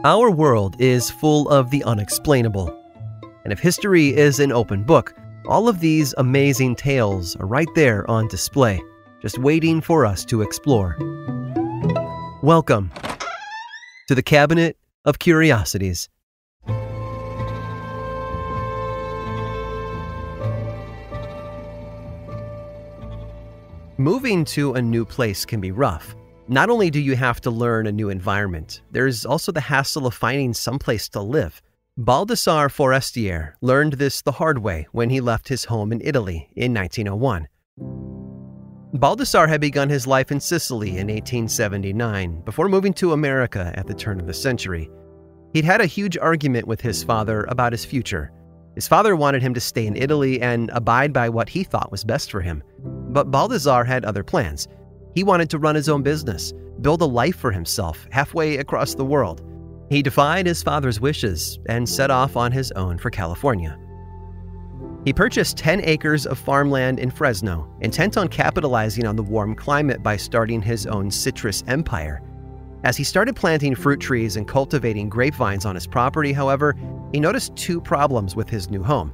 Our world is full of the unexplainable. And if history is an open book, all of these amazing tales are right there on display, just waiting for us to explore. Welcome to the Cabinet of Curiosities. Moving to a new place can be rough. Not only do you have to learn a new environment, there's also the hassle of finding someplace to live. Baldassare Forestier learned this the hard way when he left his home in Italy in 1901. Baldassare had begun his life in Sicily in 1879 before moving to America at the turn of the century. He'd had a huge argument with his father about his future. His father wanted him to stay in Italy and abide by what he thought was best for him. But Baldassare had other plans. He wanted to run his own business, build a life for himself halfway across the world. He defied his father's wishes and set off on his own for California. He purchased 10 acres of farmland in Fresno, intent on capitalizing on the warm climate by starting his own citrus empire. As he started planting fruit trees and cultivating grapevines on his property, however, he noticed two problems with his new home.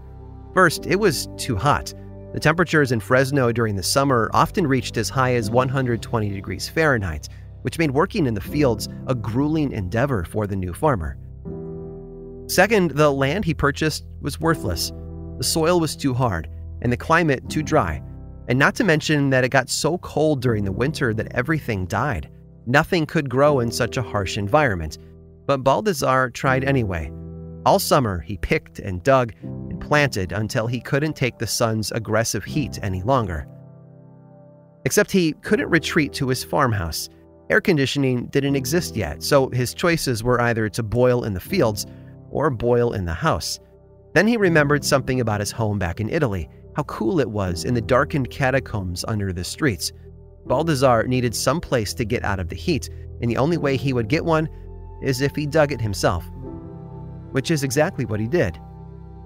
First, it was too hot. The temperatures in Fresno during the summer often reached as high as 120 degrees Fahrenheit, which made working in the fields a grueling endeavor for the new farmer. Second, the land he purchased was worthless. The soil was too hard, and the climate too dry. And not to mention that it got so cold during the winter that everything died. Nothing could grow in such a harsh environment. But Baldassare tried anyway. All summer, he picked and dug and planted until he couldn't take the sun's aggressive heat any longer. Except he couldn't retreat to his farmhouse. Air conditioning didn't exist yet, so his choices were either to boil in the fields or boil in the house. Then he remembered something about his home back in Italy, how cool it was in the darkened catacombs under the streets. Baldassare needed some place to get out of the heat, and the only way he would get one is if he dug it himself. Which is exactly what he did.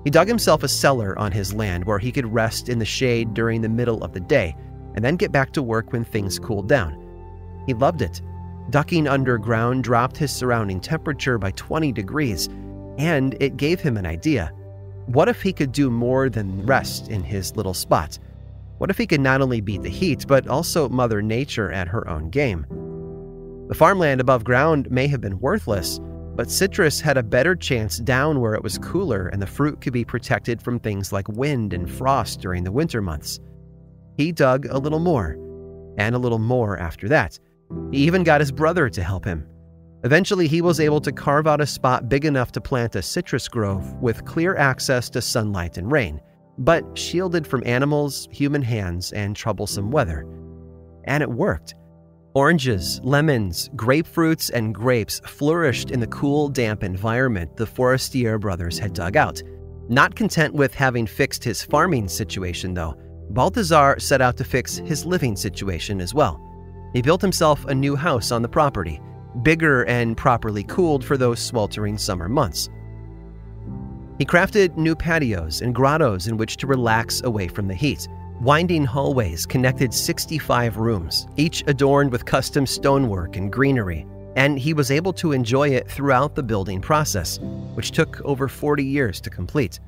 He dug himself a cellar on his land where he could rest in the shade during the middle of the day, and then get back to work when things cooled down. He loved it. Ducking underground dropped his surrounding temperature by 20 degrees, and it gave him an idea. What if he could do more than rest in his little spot? What if he could not only beat the heat, but also Mother Nature at her own game? The farmland above ground may have been worthless, but citrus had a better chance down where it was cooler and the fruit could be protected from things like wind and frost during the winter months. He dug a little more, and a little more after that. He even got his brother to help him. Eventually, he was able to carve out a spot big enough to plant a citrus grove with clear access to sunlight and rain, but shielded from animals, human hands, and troublesome weather. And it worked. Oranges, lemons, grapefruits, and grapes flourished in the cool, damp environment the Forestier brothers had dug out. Not content with having fixed his farming situation, though, Baldassare set out to fix his living situation as well. He built himself a new house on the property, bigger and properly cooled for those sweltering summer months. He crafted new patios and grottos in which to relax away from the heat. Winding hallways connected 65 rooms, each adorned with custom stonework and greenery, and he was able to enjoy it throughout the building process, which took over 40 years to complete.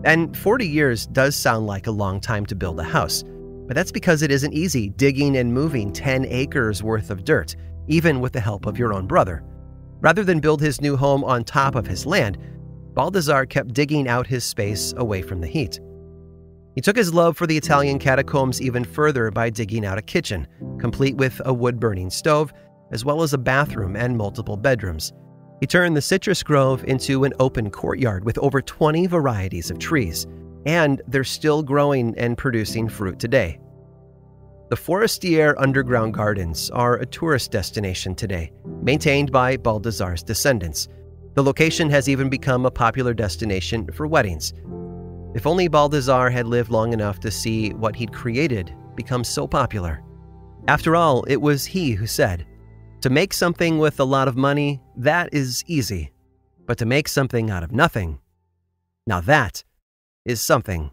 And 40 years does sound like a long time to build a house, but that's because it isn't easy digging and moving 10 acres worth of dirt, even with the help of your own brother. Rather than build his new home on top of his land, Baldassare kept digging out his space away from the heat. He took his love for the Italian catacombs even further by digging out a kitchen, complete with a wood-burning stove, as well as a bathroom and multiple bedrooms. He turned the citrus grove into an open courtyard with over 20 varieties of trees, and they're still growing and producing fruit today. The Forestier Underground Gardens are a tourist destination today, maintained by Baldassare's descendants. The location has even become a popular destination for weddings. If only Baldassare had lived long enough to see what he'd created become so popular. After all, it was he who said, "To make something with a lot of money, that is easy. But to make something out of nothing, now that is something."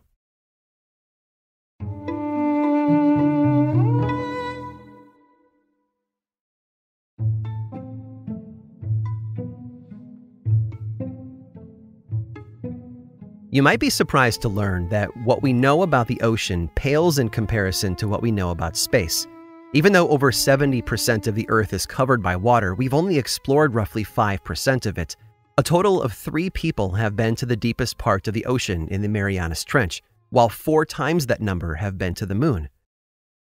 You might be surprised to learn that what we know about the ocean pales in comparison to what we know about space. Even though over 70% of the Earth is covered by water, we've only explored roughly 5% of it. A total of 3 people have been to the deepest part of the ocean in the Marianas Trench, while 4 times that number have been to the moon.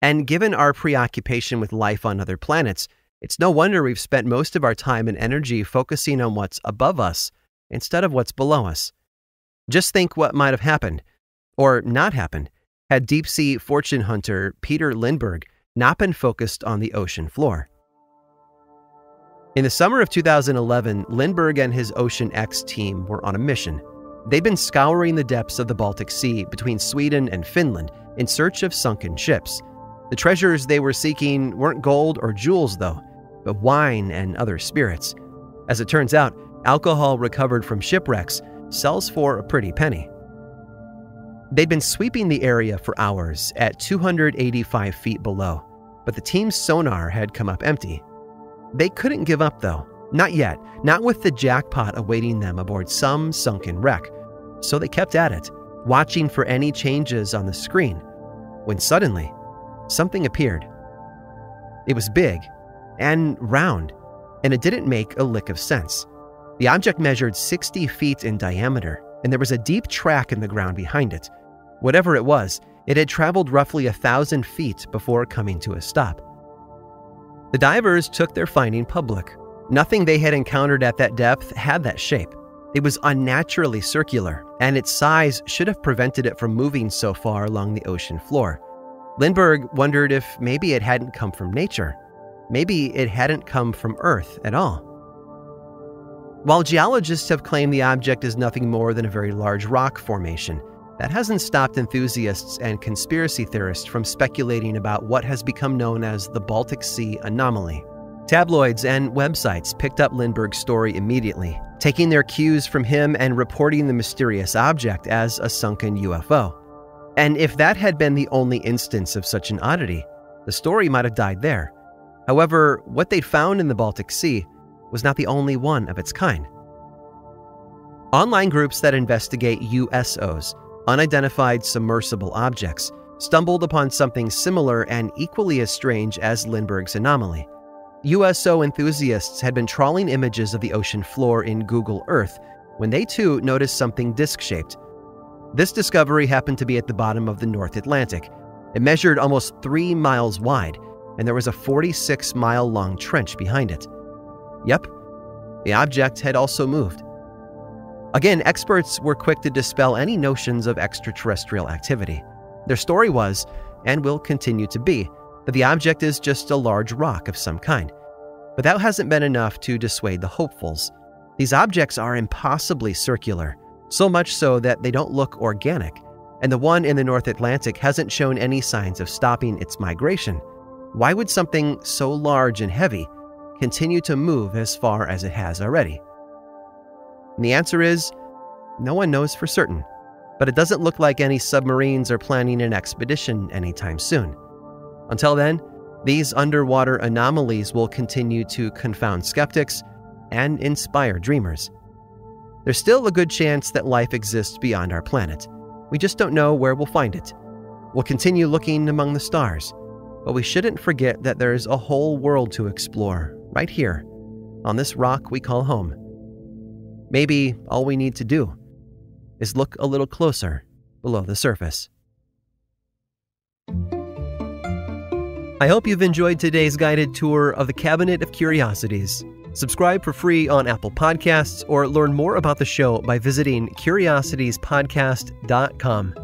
And given our preoccupation with life on other planets, it's no wonder we've spent most of our time and energy focusing on what's above us instead of what's below us. Just think what might have happened, or not happened, had deep-sea fortune hunter Peter Lindbergh not been focused on the ocean floor. In the summer of 2011, Lindbergh and his Ocean X team were on a mission. They'd been scouring the depths of the Baltic Sea between Sweden and Finland in search of sunken ships. The treasures they were seeking weren't gold or jewels, though, but wine and other spirits. As it turns out, alcohol recovered from shipwrecks sells for a pretty penny. They'd been sweeping the area for hours at 285 feet below, but the team's sonar had come up empty. They couldn't give up, though. Not yet, not with the jackpot awaiting them aboard some sunken wreck. So they kept at it, watching for any changes on the screen, when suddenly, something appeared. It was big and round, and it didn't make a lick of sense. The object measured 60 feet in diameter, and there was a deep track in the ground behind it. Whatever it was, it had traveled roughly 1,000 feet before coming to a stop. The divers took their finding public. Nothing they had encountered at that depth had that shape. It was unnaturally circular, and its size should have prevented it from moving so far along the ocean floor. Lindbergh wondered if maybe it hadn't come from nature. Maybe it hadn't come from Earth at all. While geologists have claimed the object is nothing more than a very large rock formation, that hasn't stopped enthusiasts and conspiracy theorists from speculating about what has become known as the Baltic Sea anomaly. Tabloids and websites picked up Lindbergh's story immediately, taking their cues from him and reporting the mysterious object as a sunken UFO. And if that had been the only instance of such an oddity, the story might have died there. However, what they'd found in the Baltic Sea was not the only one of its kind. Online groups that investigate USOs, unidentified submersible objects, stumbled upon something similar and equally as strange as Lindbergh's anomaly. USO enthusiasts had been trawling images of the ocean floor in Google Earth when they too noticed something disc-shaped. This discovery happened to be at the bottom of the North Atlantic. It measured almost 3 miles wide, and there was a 46-mile-long trench behind it. Yep, the object had also moved. Again, experts were quick to dispel any notions of extraterrestrial activity. Their story was, and will continue to be, that the object is just a large rock of some kind. But that hasn't been enough to dissuade the hopefuls. These objects are impossibly circular, so much so that they don't look organic, and the one in the North Atlantic hasn't shown any signs of stopping its migration. Why would something so large and heavy continue to move as far as it has already? And the answer is, no one knows for certain, but it doesn't look like any submarines are planning an expedition anytime soon. Until then, these underwater anomalies will continue to confound skeptics and inspire dreamers. There's still a good chance that life exists beyond our planet. We just don't know where we'll find it. We'll continue looking among the stars, but we shouldn't forget that there's a whole world to explore right here, on this rock we call home. Maybe all we need to do is look a little closer below the surface. I hope you've enjoyed today's guided tour of the Cabinet of Curiosities. Subscribe for free on Apple Podcasts or learn more about the show by visiting curiositiespodcast.com.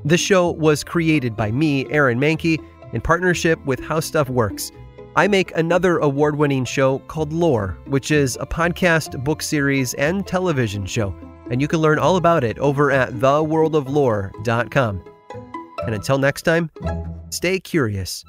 This show was created by me, Aaron Mahnke, in partnership with How Stuff Works. I make another award-winning show called Lore, which is a podcast, book series, and television show, and you can learn all about it over at theworldoflore.com. And until next time, stay curious.